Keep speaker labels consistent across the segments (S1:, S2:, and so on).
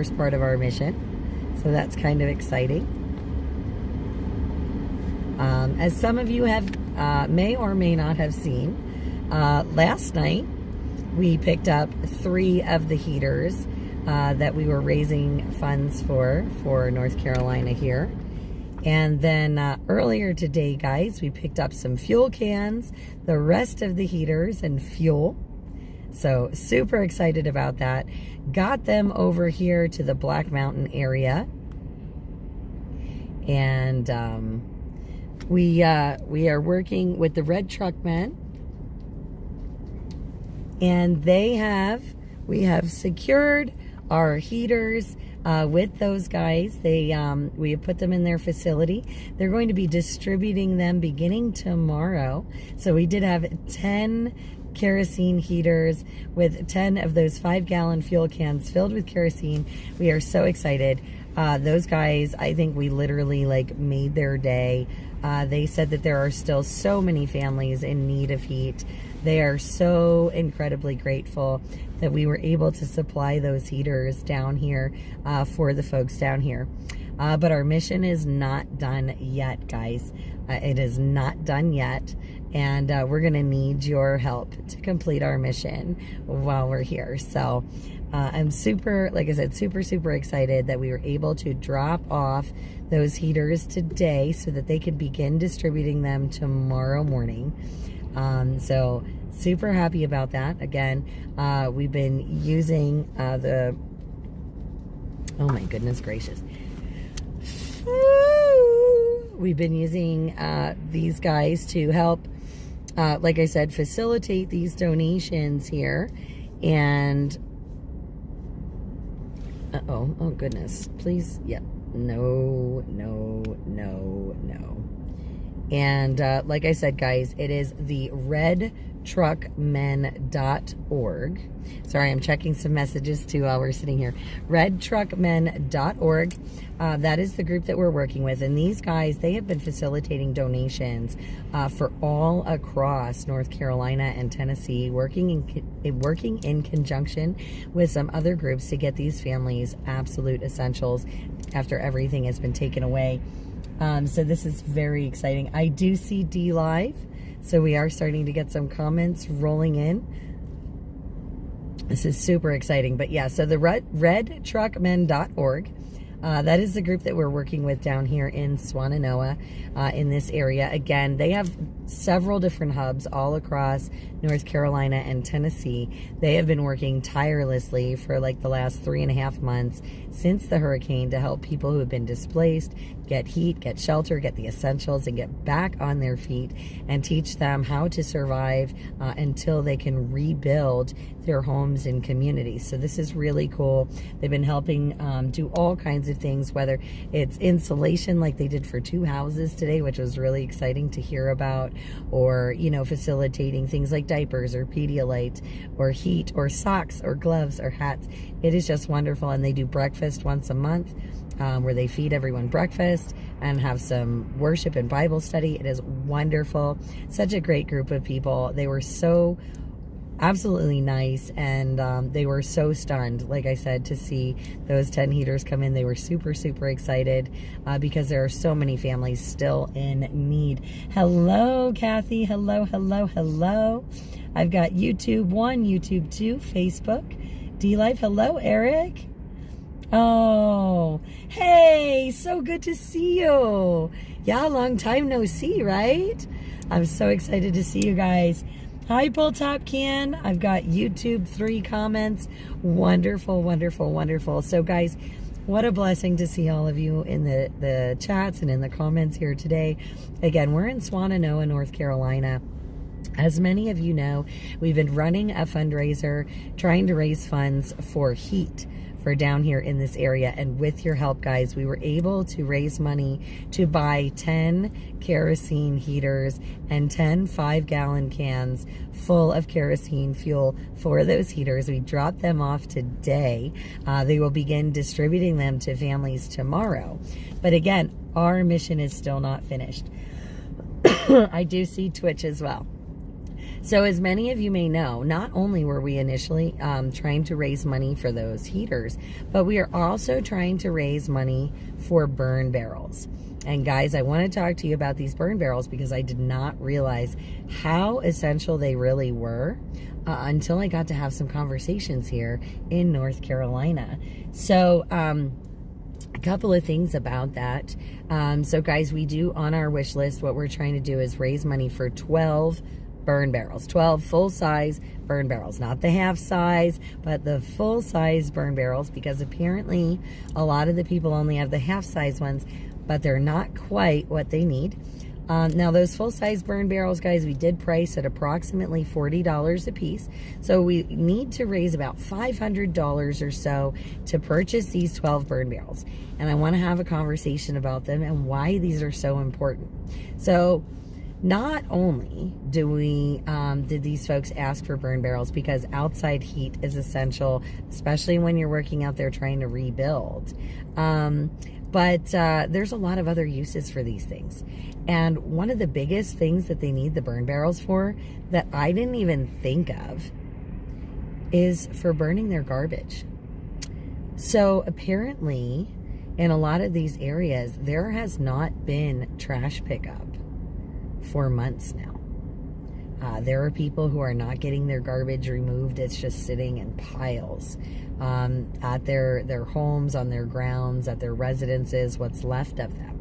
S1: first part of our mission. So that's kind of exciting. As some of you have may or may not have seen, last night we picked up 3 of the heaters that we were raising funds for North Carolina here. And then earlier today, guys, we picked up some fuel cans, the rest of the heaters and fuel. So super excited about that. Got them over here to the Black Mountain area. And we are working with the Red Truck Men. And we have secured our heaters with those guys. We have put them in their facility. They're going to be distributing them beginning tomorrow. So we did have 10 kerosene heaters with 10 of those 5-gallon fuel cans filled with kerosene. We are so excited. Those guys, I think we literally like made their day. They said that there are still so many families in need of heat. They are so incredibly grateful that we were able to supply those heaters down here for the folks down here. But our mission is not done yet, guys. It is not done yet. And we're going to need your help to complete our mission while we're here. So I'm super, like I said, super excited that we were able to drop off those heaters today so that they could begin distributing them tomorrow morning. So super happy about that. Again, we've been using oh my goodness gracious. We've been using these guys to help, like I said, facilitate these donations here. And oh goodness, please, yep, no. And like I said, guys, it is the redtruckmen.org. Sorry, I'm checking some messages too while we're sitting here. redtruckmen.org. That is the group that we're working with. And these guys, they have been facilitating donations for all across North Carolina and Tennessee, working in conjunction with some other groups to get these families absolute essentials after everything has been taken away. So this is very exciting. I do see D Live, so we are starting to get some comments rolling in. This is super exciting. But yeah, so the redtruckmen.org, that is the group that we're working with down here in Swannanoa, in this area. Again, they have several different hubs all across North Carolina and Tennessee. They have been working tirelessly for like the last 3.5 months since the hurricane to help people who have been displaced get heat, get shelter, get the essentials, and get back on their feet and teach them how to survive until they can rebuild their homes and communities. So this is really cool. They've been helping do all kinds of things, whether it's insulation like they did for 2 houses today, which was really exciting to hear about, or, you know, facilitating things like diapers or Pedialyte or heat or socks or gloves or hats. It is just wonderful. And they do breakfast once a month, where they feed everyone breakfast and have some worship and Bible study. It is wonderful. Such a great group of people. They were so absolutely nice, and they were so stunned, like I said, to see those 10 heaters come in. They were super excited because there are so many families still in need. Hello, Kathy. Hello. I've got YouTube 1, YouTube 2, Facebook, D-Life. Hello, Eric. Oh, hey, so good to see you. Yeah, long time no see, right? I'm so excited to see you guys. Hi, Pull Top Can. I've got YouTube 3 comments. Wonderful. So, guys, what a blessing to see all of you in the chats and in the comments here today. Again, we're in Swannanoa, North Carolina. As many of you know, we've been running a fundraiser trying to raise funds for heat for down here in this area. And with your help, guys, we were able to raise money to buy 10 kerosene heaters and 10 5-gallon cans full of kerosene fuel for those heaters. We dropped them off today. They will begin distributing them to families tomorrow. But again, our mission is still not finished. I do see Twitch as well. So as many of you may know, not only were we initially trying to raise money for those heaters, but we are also trying to raise money for burn barrels. And guys, I want to talk to you about these burn barrels because I did not realize how essential they really were until I got to have some conversations here in North Carolina. So, a couple of things about that. So guys, we do on our wish list, what we're trying to do is raise money for 12 burn barrels, 12 full-size burn barrels, not the half size, but the full-size burn barrels, because apparently a lot of the people only have the half-size ones, but they're not quite what they need. Now those full-size burn barrels, guys, we did price at approximately $40 a piece. So we need to raise about $500 or so to purchase these 12 burn barrels. And I want to have a conversation about them and why these are so important. So not only do we did these folks ask for burn barrels because outside heat is essential, especially when you're working out there trying to rebuild. But there's a lot of other uses for these things. And one of the biggest things that they need the burn barrels for that I didn't even think of is for burning their garbage. So apparently in a lot of these areas, there has not been trash pickup for months now. There are people who are not getting their garbage removed. It's just sitting in piles at their homes, on their grounds, at their residences, what's left of them.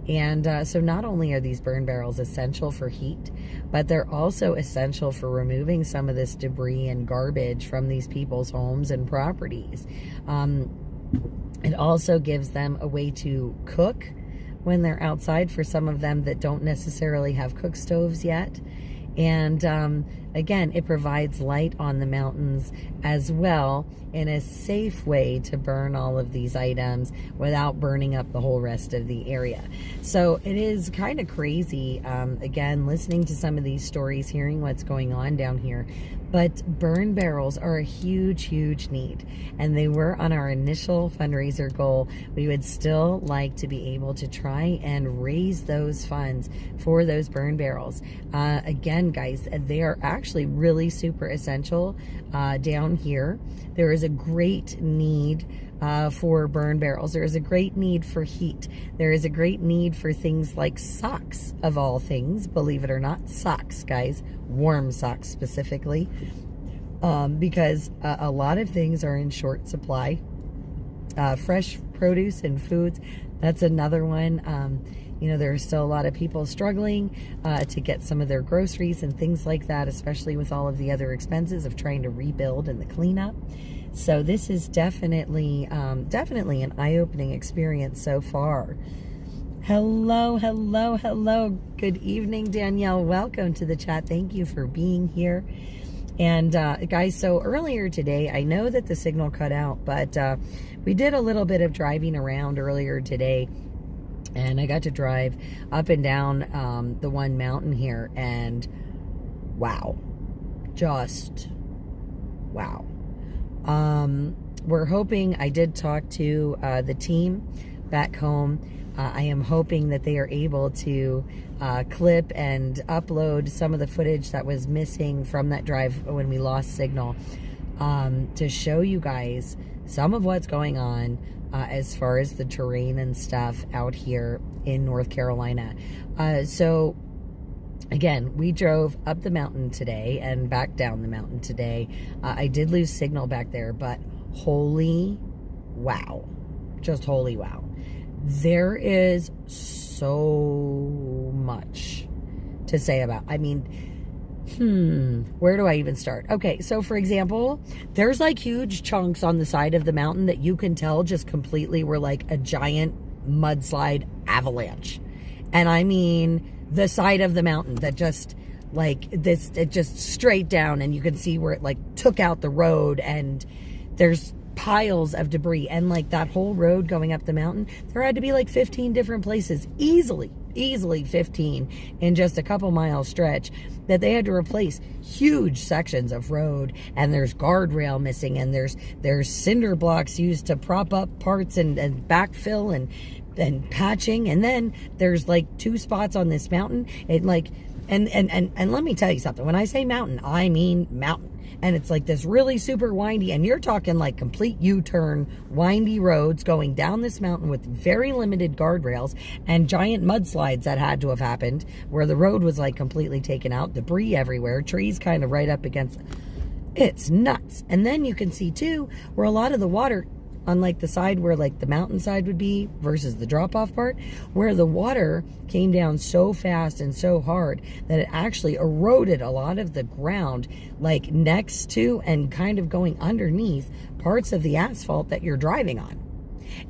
S1: And so not only are these burn barrels essential for heat, but they're also essential for removing some of this debris and garbage from these people's homes and properties. It also gives them a way to cook when they're outside for some of them that don't necessarily have cook stoves yet. And again, it provides light on the mountains as well in a safe way to burn all of these items without burning up the whole rest of the area. So it is kind of crazy, again, listening to some of these stories, hearing what's going on down here. But burn barrels are a huge, huge need. And they were on our initial fundraiser goal. We would still like to be able to try and raise those funds for those burn barrels. Again, guys, they are actually really super essential down here. There is a great need for burn barrels. There is a great need for heat. There is a great need for things like socks, of all things, believe it or not. Socks, guys. Warm socks specifically. Because a lot of things are in short supply. Fresh produce and foods, that's another one. You know, there are still a lot of people struggling to get some of their groceries and things like that, especially with all of the other expenses of trying to rebuild and the cleanup. So this is definitely an eye-opening experience so far. Hello, hello, hello. Good evening, Danielle. Welcome to the chat. Thank you for being here. And guys, so earlier today, I know that the signal cut out, but we did a little bit of driving around earlier today. And I got to drive up and down the one mountain here, and wow, just wow. We're hoping, I did talk to the team back home. I am hoping that they are able to clip and upload some of the footage that was missing from that drive when we lost signal to show you guys some of what's going on as far as the terrain and stuff out here in North Carolina. So again, we drove up the mountain today and back down the mountain today. I did lose signal back there, but holy wow, just holy wow. There is so much to say about, I mean, where do I even start? Okay, so for example, there's like huge chunks on the side of the mountain that you can tell just completely were like a giant mudslide avalanche. And I mean, the side of the mountain that just like this, it just straight down, and you can see where it like took out the road, and there's piles of debris. And like that whole road going up the mountain, there had to be like 15 different places, easily 15 in just a couple mile stretch, that they had to replace huge sections of road. And there's guardrail missing, and there's cinder blocks used to prop up parts and backfill and patching. And then there's like 2 spots on this mountain, it like And let me tell you something. When I say mountain, I mean mountain. And it's like this really super windy, and you're talking like complete U-turn, windy roads going down this mountain with very limited guardrails and giant mudslides that had to have happened where the road was like completely taken out, debris everywhere, trees kind of right up against. It's nuts. And then you can see too where a lot of the water, unlike the side where like the mountainside would be versus the drop-off part, where the water came down so fast and so hard that it actually eroded a lot of the ground, like next to and kind of going underneath parts of the asphalt that you're driving on.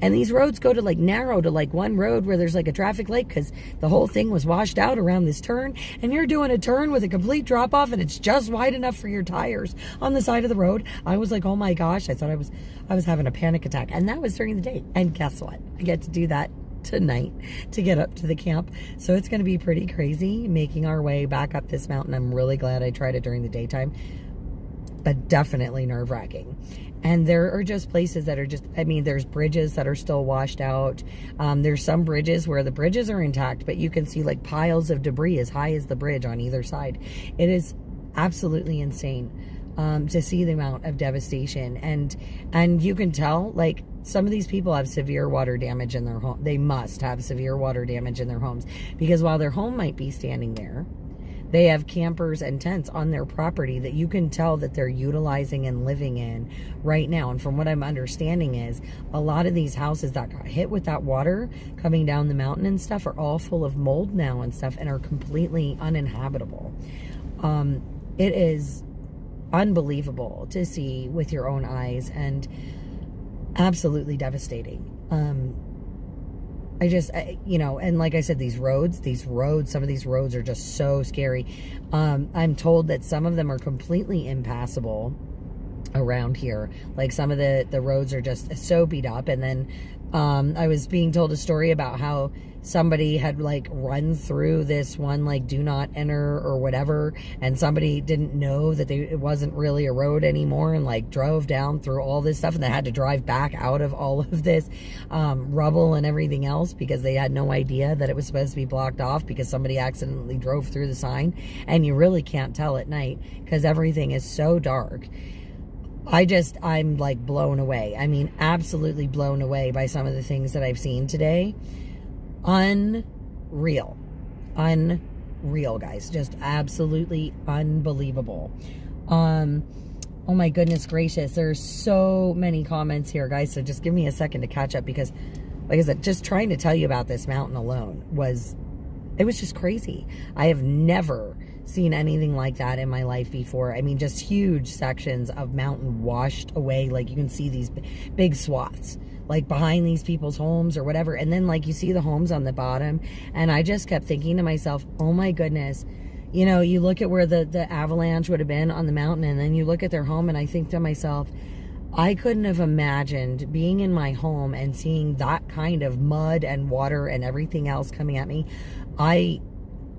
S1: And these roads go to like narrow to like one road where there's like a traffic light because the whole thing was washed out around this turn, and you're doing a turn with a complete drop off and it's just wide enough for your tires on the side of the road. I was like, oh my gosh, I thought I was having a panic attack. And that was during the day. And guess what? I get to do that tonight to get up to the camp. So it's going to be pretty crazy making our way back up this mountain. I'm really glad I tried it during the daytime, but definitely nerve-wracking. And there are just places that are just, I mean, there's bridges that are still washed out. There's some bridges where the bridges are intact, but you can see like piles of debris as high as the bridge on either side. It is absolutely insane to see the amount of devastation. And you can tell, like, some of these people have severe water damage in their home. They must have severe water damage in their homes, because while their home might be standing there, they have campers and tents on their property that you can tell that they're utilizing and living in right now. And from what I'm understanding is a lot of these houses that got hit with that water coming down the mountain and stuff are all full of mold now and stuff and are completely uninhabitable. It is unbelievable to see with your own eyes and absolutely devastating. You know, and like I said, these roads, some of these roads are just so scary. I'm told that some of them are completely impassable around here. Like some of the roads are just so beat up. And then I was being told a story about how somebody had like run through this one like do not enter or whatever, and somebody didn't know that it wasn't really a road anymore and like drove down through all this stuff, and they had to drive back out of all of this rubble and everything else because they had no idea that it was supposed to be blocked off because somebody accidentally drove through the sign. And you really can't tell at night because everything is so dark. I'm like blown away. I mean, absolutely blown away by some of the things that I've seen today. Unreal, guys. Just absolutely unbelievable. Oh my goodness gracious. There's so many comments here, guys. So just give me a second to catch up because, like I said, just trying to tell you about this mountain alone was just crazy. I have never seen anything like that in my life before. I mean, just huge sections of mountain washed away. Like you can see these big swaths like behind these people's homes or whatever. And then like you see the homes on the bottom. And I just kept thinking to myself, oh my goodness, you know, you look at where the avalanche would have been on the mountain, and then you look at their home, and I think to myself, I couldn't have imagined being in my home and seeing that kind of mud and water and everything else coming at me. I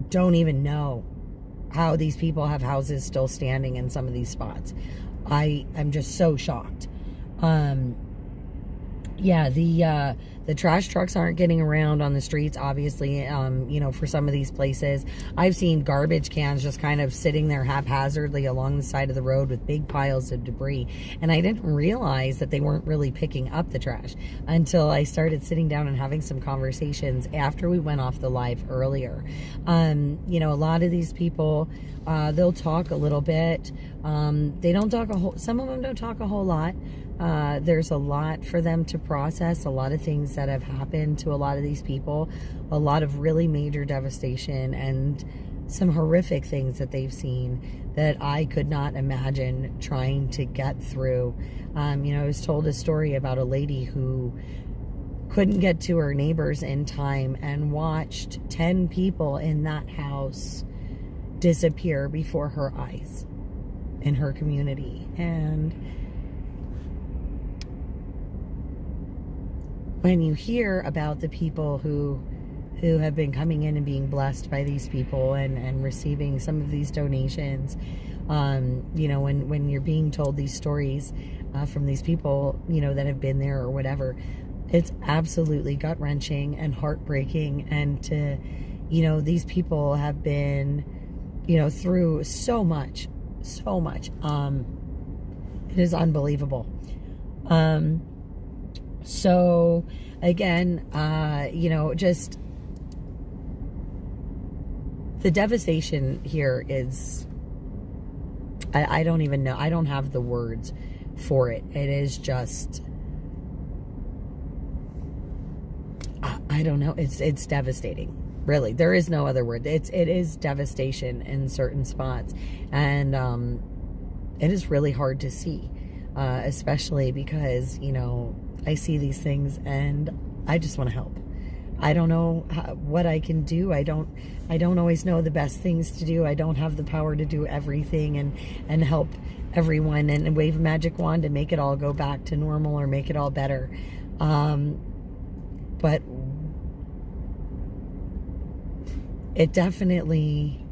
S1: don't even know how these people have houses still standing in some of these spots. I'm just so shocked. Yeah, the trash trucks aren't getting around on the streets, obviously, you know, for some of these places. I've seen garbage cans just kind of sitting there haphazardly along the side of the road with big piles of debris. And I didn't realize that they weren't really picking up the trash until I started sitting down and having some conversations after we went off the live earlier. You know, a lot of these people, they'll talk a little bit. They don't talk some of them don't talk a whole lot. There's a lot for them to process, a lot of things that have happened to a lot of these people, a lot of really major devastation and some horrific things that they've seen that I could not imagine trying to get through. You know, I was told a story about a lady who couldn't get to her neighbors in time and watched 10 people in that house disappear before her eyes in her community. And when you hear about the people who have been coming in and being blessed by these people and receiving some of these donations, you know, when you're being told these stories from these people, you know, that have been there or whatever, it's absolutely gut-wrenching and heartbreaking. And you know, these people have been you know, through so much. It is unbelievable. So again, you know, just the devastation here is, I don't even know. I don't have the words for it. It is just, I don't know. It's devastating. Really, there is no other word. It is devastation in certain spots, and it is really hard to see, especially because, you know, I see these things and I just want to help. I don't know what I can do. I don't always know the best things to do. I don't have the power to do everything and help everyone and wave a magic wand and make it all go back to normal or make it all better. But it definitely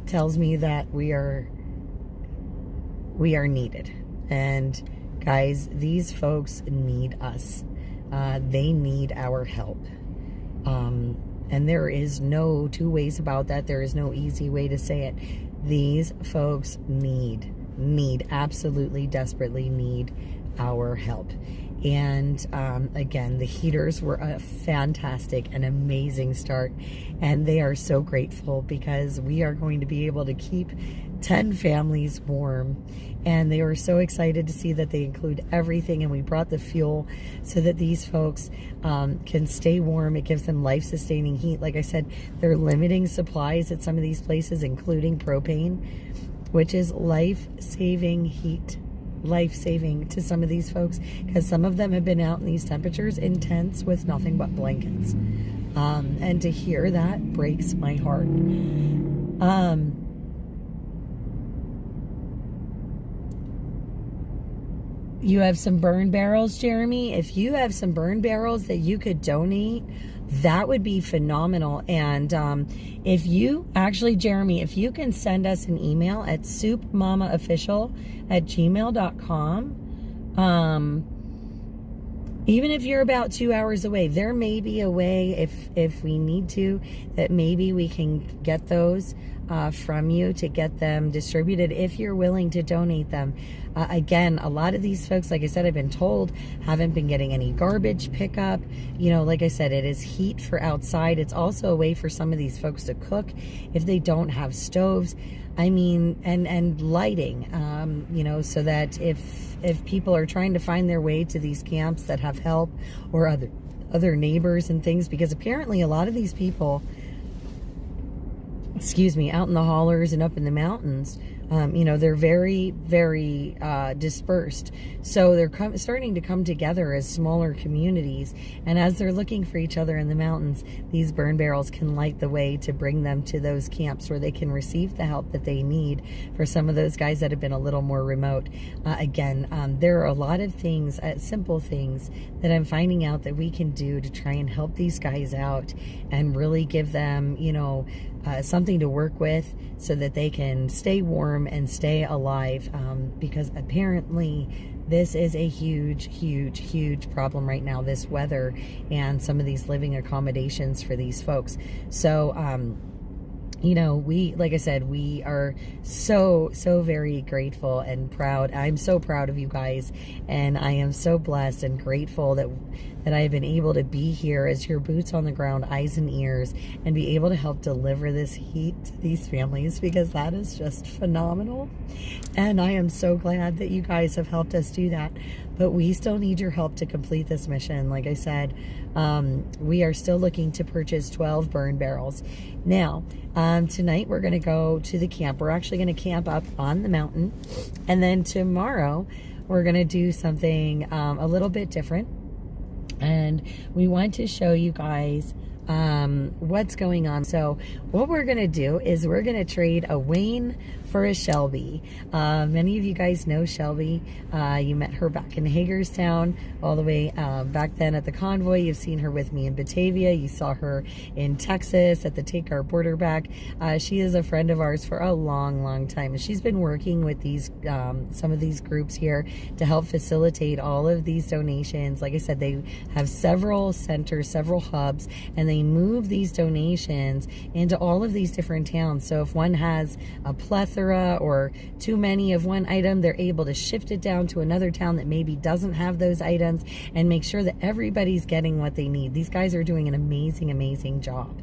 S1: tells me that we are needed. And guys, these folks need us. They need our help. And there is no two ways about that. There is no easy way to say it. These folks absolutely desperately need our help. And again, the heaters were a fantastic and amazing start, and they are so grateful because we are going to be able to keep 10 families warm. And they were so excited to see that they include everything, and we brought the fuel so that these folks can stay warm. It gives them life-sustaining heat. Like I said, they're limiting supplies at some of these places, including propane, which is life-saving heat. Life-saving to some of these folks, because some of them have been out in these temperatures in tents with nothing but blankets, and to hear that breaks my heart. You have some burn barrels, Jeremy. If you have some burn barrels that you could donate, that would be phenomenal. And if you actually, Jeremy, if you can send us an email at soupmamaofficial@gmail.com, even if you're about 2 hours away, there may be a way, if we need to, that maybe we can get those from you to get them distributed if you're willing to donate them. Again, a lot of these folks, like I said, I've been told, haven't been getting any garbage pickup. You know, like I said, it is heat for outside. It's also a way for some of these folks to cook if they don't have stoves. I mean, and lighting, you know, so that if people are trying to find their way to these camps that have help or other neighbors and things, because apparently a lot of these people, out in the hollers and up in the mountains, you know, they're very, very dispersed. So they're starting to come together as smaller communities. And as they're looking for each other in the mountains, these burn barrels can light the way to bring them to those camps where they can receive the help that they need for some of those guys that have been a little more remote. Again, there are a lot of things, simple things, that I'm finding out that we can do to try and help these guys out and really give them, you know, something to work with so that they can stay warm and stay alive, because apparently this is a huge problem right now, this weather and some of these living accommodations for these folks. So you know, like I said, we are so very grateful and proud. I'm so proud of you guys, and I am so blessed and grateful that I have been able to be here as your boots on the ground, eyes and ears, and be able to help deliver this heat to these families, because that is just phenomenal. And I am so glad that you guys have helped us do that. But we still need your help to complete this mission. Like I said, we are still looking to purchase 12 burn barrels. Now, tonight we're going to go to the camp. We're actually going to camp up on the mountain. And then tomorrow we're going to do something a little bit different. And we want to show you guys what's going on. So what we're going to do is we're going to trade a Wayne for a Shelby. Many of you guys know Shelby. You met her back in Hagerstown, all the way back then at the convoy. You've seen her with me in Batavia. You saw her in Texas at the Take Our Border Back. She is a friend of ours for a long, long time. And she's been working with these some of these groups here to help facilitate all of these donations. Like I said, they have several centers, several hubs, and they move these donations into all of these different towns. So if one has a plethora or too many of one item, they're able to shift it down to another town that maybe doesn't have those items and make sure that everybody's getting what they need. These guys are doing an amazing, amazing job.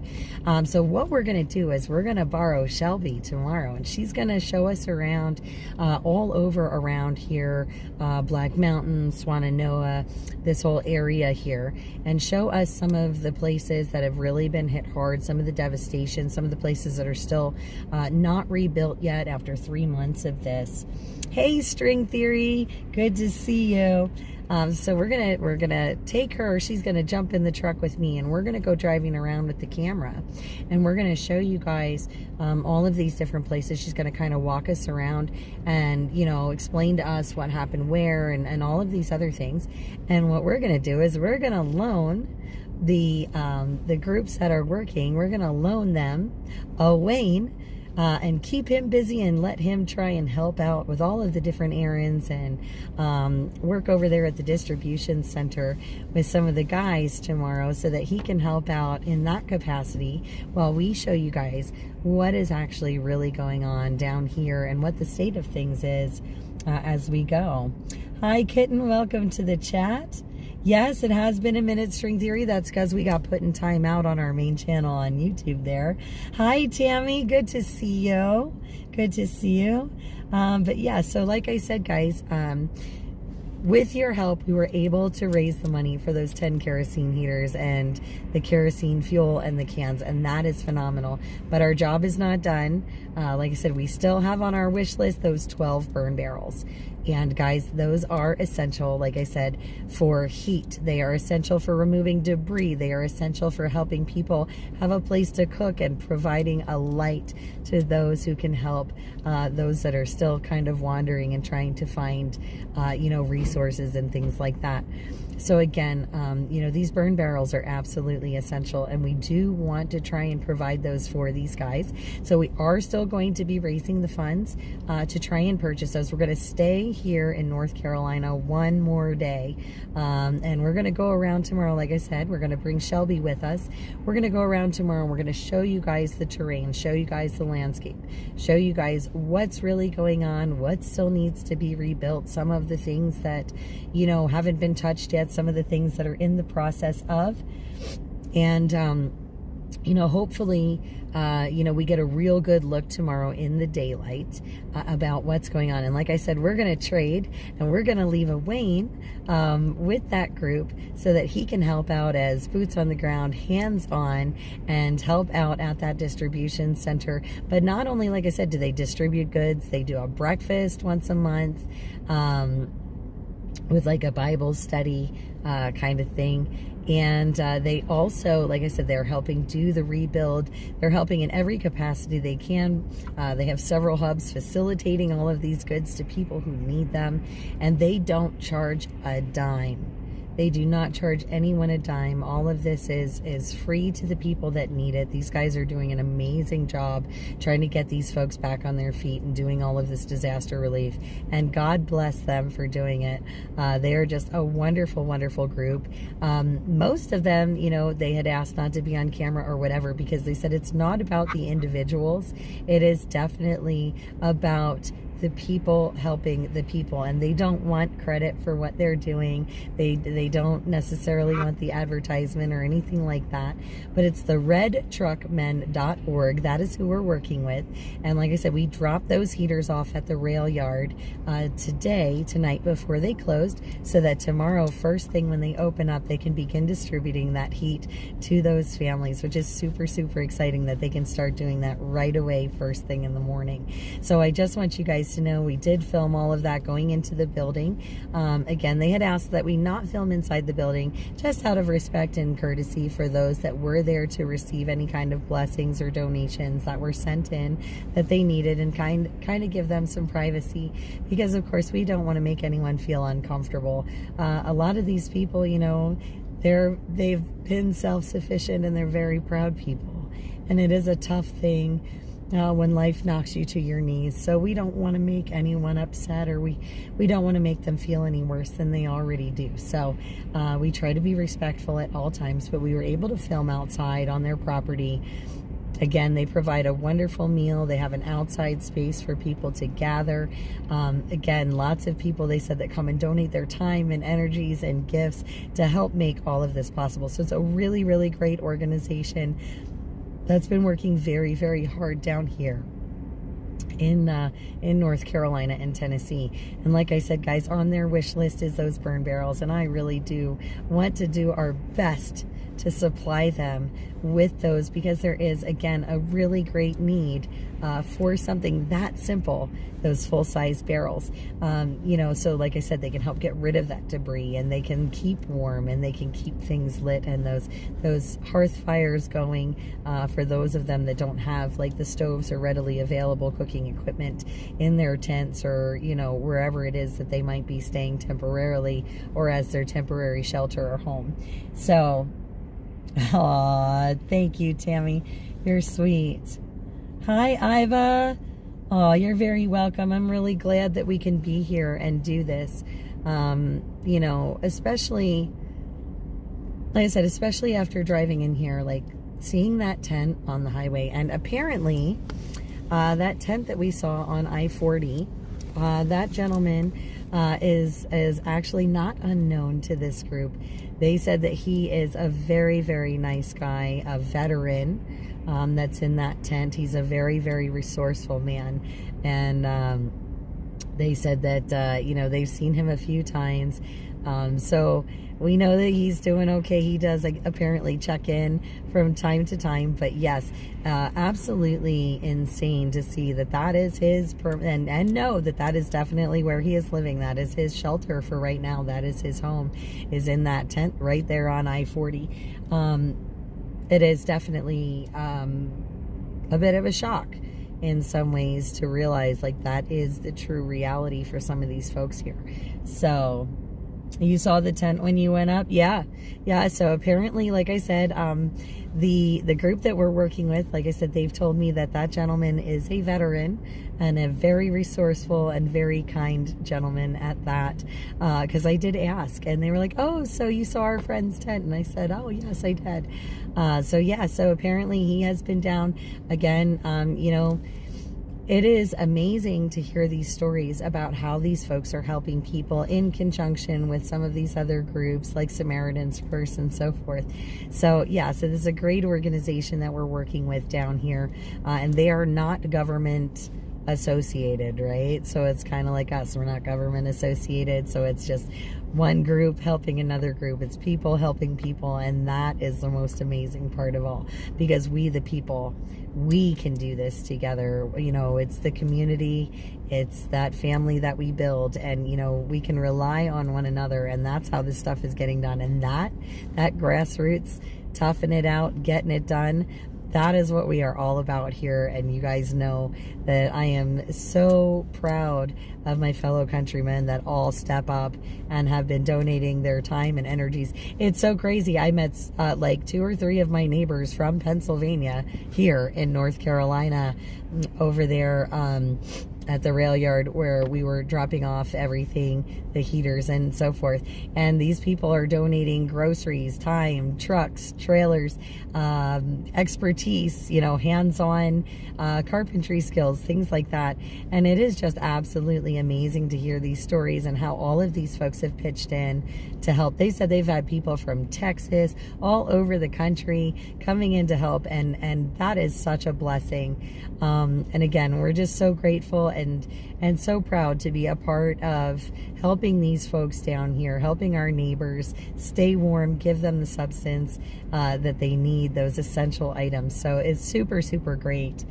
S1: So what we're going to do is we're going to borrow Shelby tomorrow, and she's going to show us around all over around here, Black Mountain, Swannanoa, this whole area here, and show us some of the places that have really been hit hard, some of the devastation, some of the places that are still not rebuilt yet after 3 months of this. Hey, String Theory, good to see you. So we're gonna take her. She's gonna jump in the truck with me, and we're gonna go driving around with the camera, and we're gonna show you guys all of these different places. She's gonna kind of walk us around and, you know, explain to us what happened where and all of these other things. And what we're gonna do is we're gonna loan the groups that are working. We're gonna loan them a Wayne. And keep him busy and let him try and help out with all of the different errands and work over there at the distribution center with some of the guys tomorrow so that he can help out in that capacity while we show you guys what is actually really going on down here and what the state of things is as we go. Hi, Kitten. Welcome to the chat. Yes, it has been a minute, String Theory. That's because we got put in time out on our main channel on YouTube there. Hi, Tammy. Good to see you. Good to see you. But yeah, so like I said, guys, with your help, we were able to raise the money for those 10 kerosene heaters and the kerosene fuel and the cans, and that is phenomenal. But our job is not done. Like I said, we still have on our wish list those 12 burn barrels. And guys, those are essential, like I said, for heat. They are essential for removing debris. They are essential for helping people have a place to cook and providing a light to those who can help those that are still kind of wandering and trying to find, you know, resources and things like that. So again, you know, these burn barrels are absolutely essential, and we do want to try and provide those for these guys. So we are still going to be raising the funds to try and purchase those. We're going to stay here in North Carolina one more day, and we're going to go around tomorrow. Like I said, we're going to bring Shelby with us. We're going to go around tomorrow, and we're going to show you guys the terrain, show you guys the landscape, show you guys what's really going on, what still needs to be rebuilt, some of the things that, you know, haven't been touched yet, some of the things that are in the process of, and you know, hopefully you know, we get a real good look tomorrow in the daylight about what's going on. And like I said, we're going to trade, and we're going to leave a Wayne with that group so that he can help out as boots on the ground, hands on, and help out at that distribution center. But not only, like I said, do they distribute goods, they do a breakfast once a month with like a Bible study kind of thing. And they also, like I said, they're helping do the rebuild. They're helping in every capacity they can. They have several hubs facilitating all of these goods to people who need them. And they don't charge a dime. They do not charge anyone a dime. All of this is free to the people that need it. These guys are doing an amazing job trying to get these folks back on their feet and doing all of this disaster relief. And God bless them for doing it. They are just a wonderful, wonderful group. Most of them, you know, they had asked not to be on camera or whatever because they said it's not about the individuals. It is definitely about the people helping the people, and they don't want credit for what they're doing. They don't necessarily want the advertisement or anything like that, but it's the redtruckmen.org. That is who we're working with. And like I said, we dropped those heaters off at the rail yard tonight before they closed, so that tomorrow, first thing when they open up, they can begin distributing that heat to those families, which is super, super exciting that they can start doing that right away first thing in the morning. So I just want you guys guys to know we did film all of that going into the building. Again, they had asked that we not film inside the building, just out of respect and courtesy for those that were there to receive any kind of blessings or donations that were sent in that they needed, and kind of give them some privacy, because of course we don't want to make anyone feel uncomfortable. A lot of these people, you know, they've been self-sufficient and they're very proud people, and it is a tough thing when life knocks you to your knees. So we don't want to make anyone upset, or we don't want to make them feel any worse than they already do. So we try to be respectful at all times, but we were able to film outside on their property. Again, they provide a wonderful meal. They have an outside space for people to gather. Again, lots of people, they said, that come and donate their time and energies and gifts to help make all of this possible. So it's a really, really great organization that's been working very, very hard down here in North Carolina and Tennessee. And like I said, guys, on their wish list is those burn barrels, and I really do want to do our best to supply them with those, because there is, again, a really great need for something that simple, those full-size barrels. You know, so like I said, they can help get rid of that debris, and they can keep warm, and they can keep things lit, and those hearth fires going for those of them that don't have, like, the stoves or readily available cooking equipment in their tents, or, you know, wherever it is that they might be staying temporarily or as their temporary shelter or home. So aw, thank you, Tammy. You're sweet. Hi, Iva. Oh, you're very welcome. I'm really glad that we can be here and do this. You know, especially, like I said, especially after driving in here, like seeing that tent on the highway. And apparently, that tent that we saw on I-40, that gentleman is actually not unknown to this group. They said that he is a very, very nice guy, a veteran that's in that tent. He's a very, very resourceful man. And they said that, you know, they've seen him a few times. So we know that he's doing okay. He does, like, apparently check in from time to time. But yes, absolutely insane to see that that is his, and know that that is definitely where he is living. That is his shelter for right now. That is his home, is in that tent right there on I-40. It is definitely a bit of a shock in some ways to realize, like, that is the true reality for some of these folks here. So you saw the tent when you went up? Yeah. So apparently, like I said, the group that we're working with, like I said, they've told me that that gentleman is a veteran and a very resourceful and very kind gentleman at that. Because I did ask, and they were like, "Oh, so you saw our friend's tent?" And I said, "Oh, yes, I did." So yeah, so apparently he has been down again. You know, it is amazing to hear these stories about how these folks are helping people in conjunction with some of these other groups like Samaritan's Purse and so forth. So yeah, so this is a great organization that we're working with down here, and they are not government associated, right? So it's kind of like us. We're not government associated, so it's just one group helping another group. It's people helping people, and that is the most amazing part of all, because we, the people, we can do this together. You know, it's the community, it's that family that we build, and, you know, we can rely on one another, and that's how this stuff is getting done. And that grassroots, toughing it out, getting it done, that is what we are all about here. And you guys know that I am so proud of my fellow countrymen that all step up and have been donating their time and energies. It's so crazy. I met like 2 or 3 of my neighbors from Pennsylvania here in North Carolina over there at the rail yard where we were dropping off everything, the heaters and so forth. And these people are donating groceries, time, trucks, trailers, expertise, you know, hands-on carpentry skills, things like that. And it is just absolutely amazing to hear these stories and how all of these folks have pitched in to help. They said they've had people from Texas, all over the country coming in to help, and that is such a blessing. And again, we're just so grateful and so proud to be a part of helping these folks down here, helping our neighbors stay warm, give them the substance that they need, those essential items. So it's super, super great.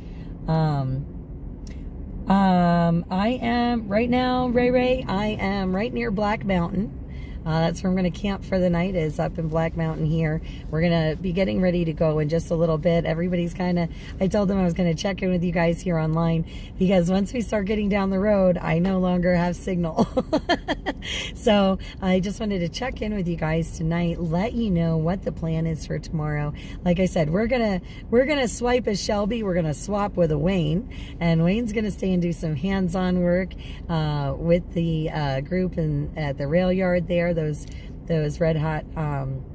S1: I am right now, Ray, I am right near Black Mountain. That's where I'm going to camp for the night, is up in Black Mountain here. We're going to be getting ready to go in just a little bit. Everybody's kind of, I told them I was going to check in with you guys here online, because once we start getting down the road, I no longer have signal. So I just wanted to check in with you guys tonight, let you know what the plan is for tomorrow. Like I said, we're gonna swipe a Shelby, we're gonna swap with a Wayne, and Wayne's gonna stay and do some hands-on work with the group at the rail yard there. Those red hot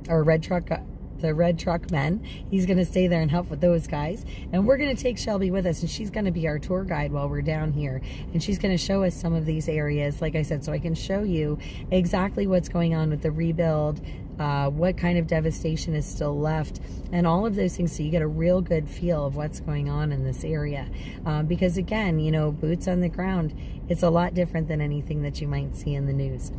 S1: or red truck, the red truck men. He's going to stay there and help with those guys, and we're going to take Shelby with us, and she's going to be our tour guide while we're down here, and she's going to show us some of these areas, like I said, so I can show you exactly what's going on with the rebuild, what kind of devastation is still left, and all of those things, so you get a real good feel of what's going on in this area. Because again, you know, boots on the ground, it's a lot different than anything that you might see in the news.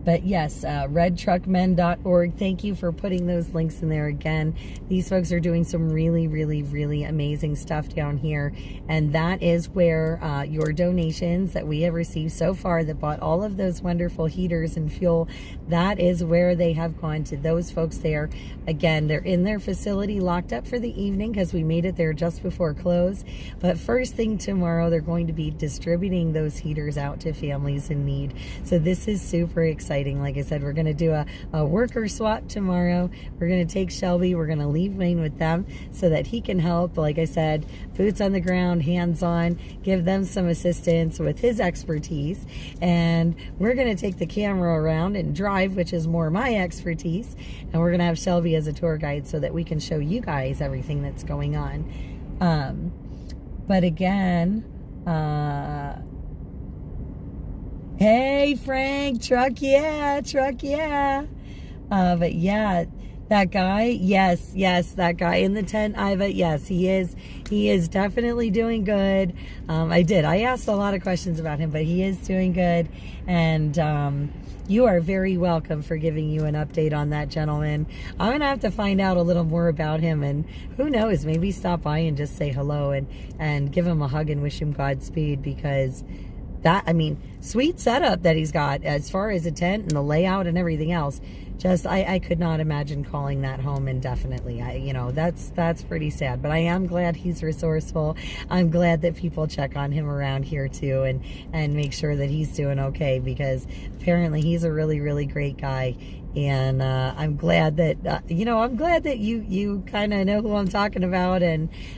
S1: But yes, redtruckmen.org. Thank you for putting those links in there again. These folks are doing some really, really, really amazing stuff down here. And that is where your donations that we have received so far that bought all of those wonderful heaters and fuel, that is where they have gone to those folks there. Again, they're in their facility locked up for the evening because we made it there just before close. But first thing tomorrow, they're going to be distributing those heaters out to families in need. So this is super exciting. Like I said, we're going to do a worker swap tomorrow. We're going to take Shelby. We're going to leave Wayne with them so that he can help. Like I said, boots on the ground, hands on, give them some assistance with his expertise. And we're going to take the camera around and drive, which is more my expertise. And we're going to have Shelby as a tour guide so that we can show you guys everything that's going on. But again, hey, Frank, truck, yeah. But yeah, that guy, yes, that guy in the tent, Iva, yes, he is definitely doing good. I asked a lot of questions about him, but he is doing good. And you are very welcome for giving you an update on that gentleman. I'm going to have to find out a little more about him, and who knows, maybe stop by and just say hello and give him a hug and wish him Godspeed, because that, I mean, sweet setup that he's got as far as a tent and the layout and everything else. Just, I could not imagine calling that home indefinitely. You know, that's pretty sad. But I am glad he's resourceful. I'm glad that people check on him around here too, and make sure that he's doing okay, because apparently he's a really, really great guy. And I'm glad that I'm glad that you kind of know who I'm talking about.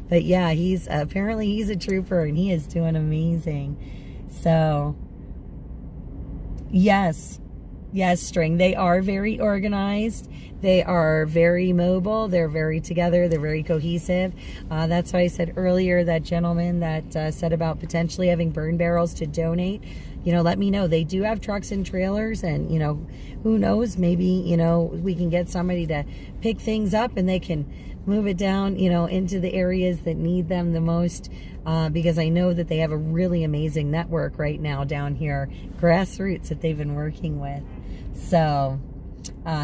S1: But yeah, he's apparently a trooper, and he is doing amazing. So, yes, String. They are very organized. They are very mobile. They're very together. They're very cohesive. That's why I said earlier, that gentleman that said about potentially having burn barrels to donate, let me know. They do have trucks and trailers, and, who knows, maybe, we can get somebody to pick things up and they can move it down, into the areas that need them the most. Because I know that they have a really amazing network right now down here, grassroots, that they've been working with. So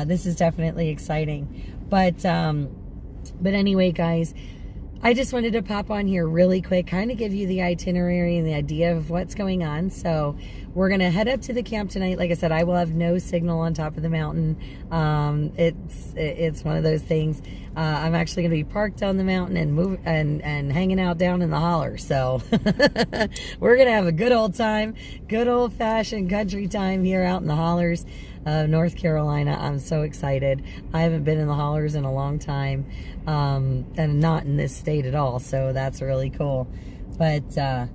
S1: this is definitely exciting. But anyway, guys, I just wanted to pop on here really quick, kind of give you the itinerary and the idea of what's going on. So we're going to head up to the camp tonight. Like I said, I will have no signal on top of the mountain. It's one of those things. I'm actually going to be parked on the mountain and hanging out down in the holler. So we're going to have a good old time, good old fashioned country time here out in the hollers of North Carolina. I'm so excited. I haven't been in the hollers in a long time, and not in this state at all. So that's really cool. But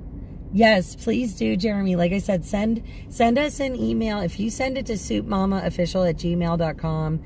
S1: yes, please do, Jeremy. Like I said, send us an email. If you send it to soupmamaofficial@gmail.com,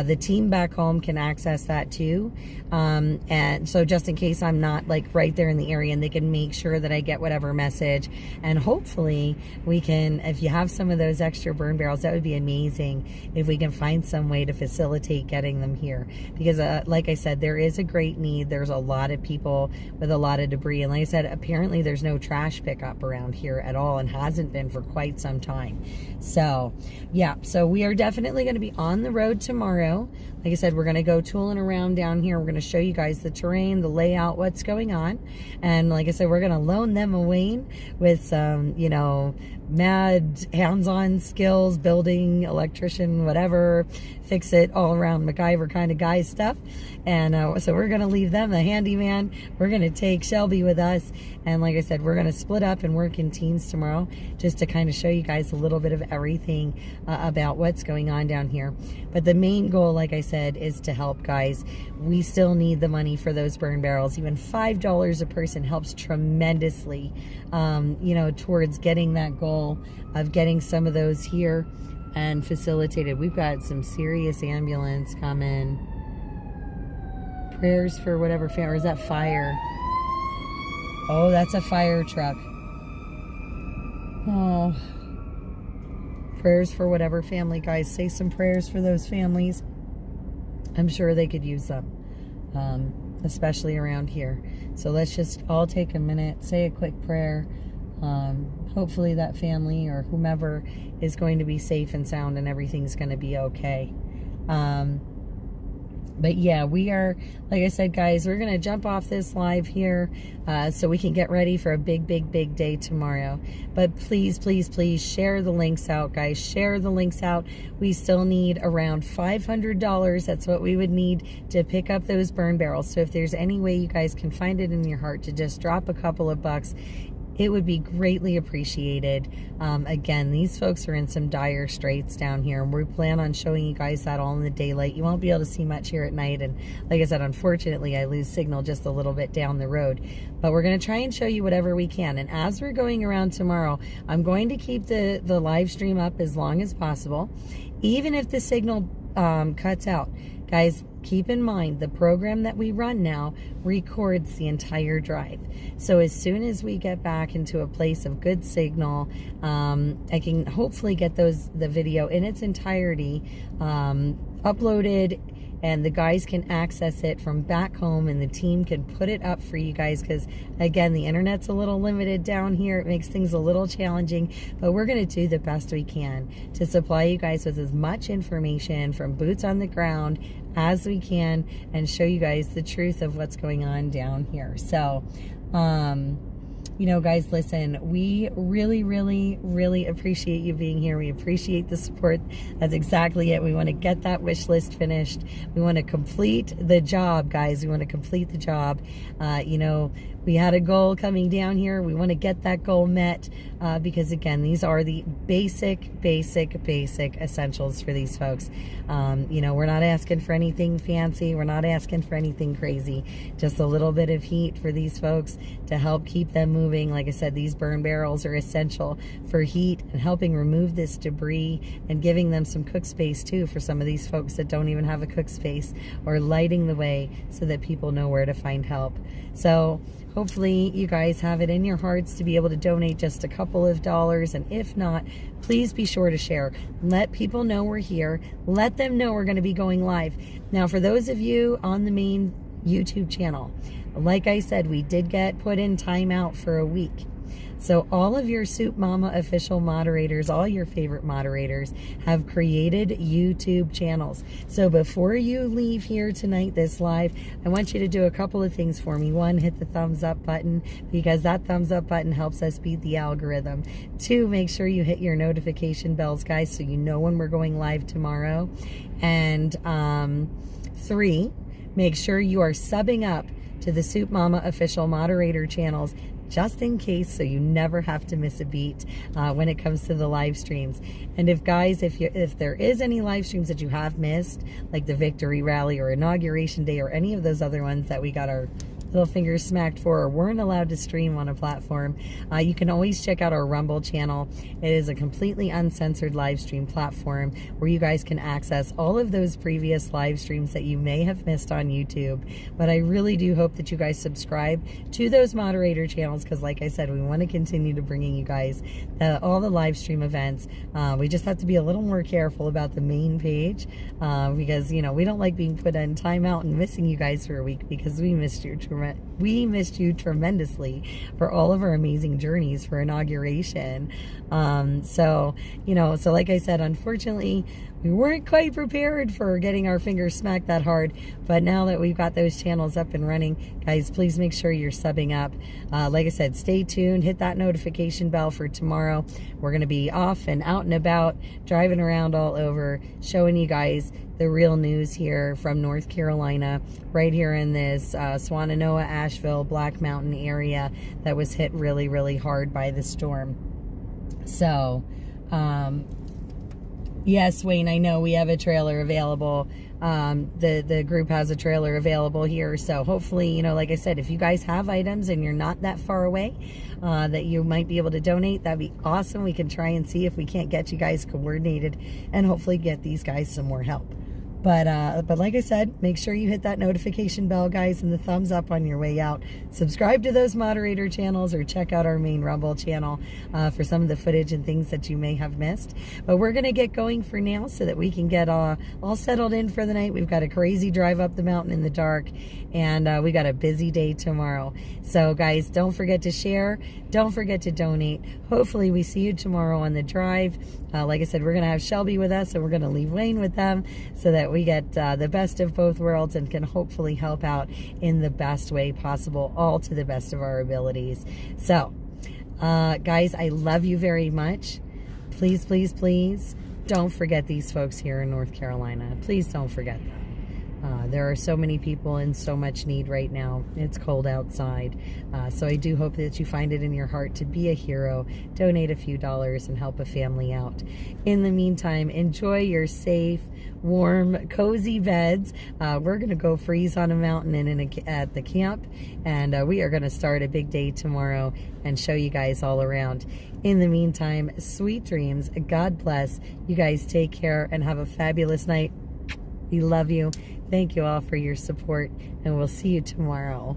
S1: the team back home can access that too. And so just in case I'm not right there in the area, and they can make sure that I get whatever message. And hopefully we can, if you have some of those extra burn barrels, that would be amazing if we can find some way to facilitate getting them here. Because like I said, there is a great need. There's a lot of people with a lot of debris. And like I said, apparently there's no trash pickup around here at all, and hasn't been for quite some time. So yeah, so we are definitely going to be on the road tomorrow. like I said, we're going to go tooling around down here. We're going to show you guys the terrain, the layout, what's going on. And like I said, we're going to loan them a Wayne with some, you know, mad hands-on skills, building, electrician, whatever, fix it all around MacGyver kind of guy stuff. And so we're going to leave them the handyman. We're going to take Shelby with us. And like I said, we're going to split up and work in teams tomorrow just to kind of show you guys a little bit of everything about what's going on down here. But the main goal, like I said, is to help, guys. We still need the money for those burn barrels. Even $5 a person helps tremendously, you know, towards getting that goal of getting some of those here and facilitated. We've got some serious ambulance coming. Prayers for whatever family, or is that fire? Oh, that's a fire truck. Oh. Prayers for whatever family, guys. Say some prayers for those families. I'm sure they could use them, especially around here. So let's just all take a minute, say a quick prayer. Hopefully that family or whomever is going to be safe and sound and everything's going to be okay. But yeah, we are, like I said, guys, we're going to jump off this live here so we can get ready for a big, big, big day tomorrow. But please, please, please share the links out, guys. Share the links out. We still need around $500. That's what we would need to pick up those burn barrels. So if there's any way you guys can find it in your heart to just drop a couple of bucks, it would be greatly appreciated. Again, these folks are in some dire straits down here, and we plan on showing you guys that all in the daylight. You won't be able to see much here at night, and like I said, unfortunately, I lose signal just a little bit down the road. But we're going to try and show you whatever we can. And as we're going around tomorrow, I'm going to keep the live stream up as long as possible, even if the signal cuts out. Guys, keep in mind, the program that we run now records the entire drive. So as soon as we get back into a place of good signal, I can hopefully get the video in its entirety uploaded, and the guys can access it from back home, and the team can put it up for you guys, because again, the internet's a little limited down here. It makes things a little challenging, but we're going to do the best we can to supply you guys with as much information from boots on the ground as we can and show you guys the truth of what's going on down here. So you know, guys, listen, we really, really, really appreciate you being here. We appreciate the support. That's exactly it. We want to get that wish list finished. We want to complete the job, guys. We want to complete the job. You know, we had a goal coming down here. We want to get that goal met because, again, these are the basic essentials for these folks. You know, we're not asking for anything fancy. We're not asking for anything crazy. Just a little bit of heat for these folks to help keep them moving. Like I said, these burn barrels are essential for heat and helping remove this debris and giving them some cook space too for some of these folks that don't even have a cook space, or lighting the way so that people know where to find help. So hopefully you guys have it in your hearts to be able to donate just a couple of dollars, and if not, please be sure to share. Let people know we're here. Let them know we're going to be going live. Now, for those of you on the main YouTube channel, like I said, we did get put in timeout for a week. So all of your Soup Mama official moderators, all your favorite moderators, have created YouTube channels. So before you leave here tonight, this live, I want you to do a couple of things for me. One, hit the thumbs up button, because that thumbs up button helps us beat the algorithm. Two, make sure you hit your notification bells, guys, so you know when we're going live tomorrow. And three, make sure you are subbing up to the Soup Mama official moderator channels, just in case, so you never have to miss a beat when it comes to the live streams. And if there is any live streams that you have missed, like the victory rally or inauguration day or any of those other ones that we got our little fingers smacked for or weren't allowed to stream on a platform, you can always check out our Rumble channel. It is a completely uncensored live stream platform where you guys can access all of those previous live streams that you may have missed on YouTube. But I really do hope that you guys subscribe to those moderator channels, because like I said, we want to continue to bringing you guys all the live stream events. We just have to be a little more careful about the main page because, you know, we don't like being put in timeout and missing you guys for a week, because we missed you tremendously for all of our amazing journeys for inauguration. So, you know, so like I said, unfortunately, we weren't quite prepared for getting our fingers smacked that hard, but now that we've got those channels up and running, guys, please make sure you're subbing up. Like I said, stay tuned, hit that notification bell for tomorrow. We're going to be off and out and about, driving around all over, showing you guys the real news here from North Carolina, right here in this Swannanoa, Asheville, Black Mountain area that was hit really, really hard by the storm. So, yes, Wayne, I know we have a trailer available. The group has a trailer available here. So hopefully, you know, like I said, if you guys have items and you're not that far away, that you might be able to donate, that'd be awesome. We can try and see if we can't get you guys coordinated and hopefully get these guys some more help. But like I said, make sure you hit that notification bell, guys, and the thumbs up on your way out. Subscribe to those moderator channels or check out our main Rumble channel for some of the footage and things that you may have missed. But we're going to get going for now so that we can get all settled in for the night. We've got a crazy drive up the mountain in the dark, and we got a busy day tomorrow. So, guys, don't forget to share. Don't forget to donate. Hopefully, we see you tomorrow on the drive. Like I said, we're going to have Shelby with us, and we're going to leave Wayne with them so that we get the best of both worlds and can hopefully help out in the best way possible, all to the best of our abilities. So, guys, I love you very much. Please, please, please don't forget these folks here in North Carolina. Please don't forget them. There are so many people in so much need right now. It's cold outside. So I do hope that you find it in your heart to be a hero, donate a few dollars, and help a family out. In the meantime, enjoy your safe, warm, cozy beds. We're going to go freeze on a mountain and at the camp, and we are going to start a big day tomorrow and show you guys all around. In the meantime, sweet dreams. God bless. You guys take care and have a fabulous night. We love you. Thank you all for your support, and we'll see you tomorrow.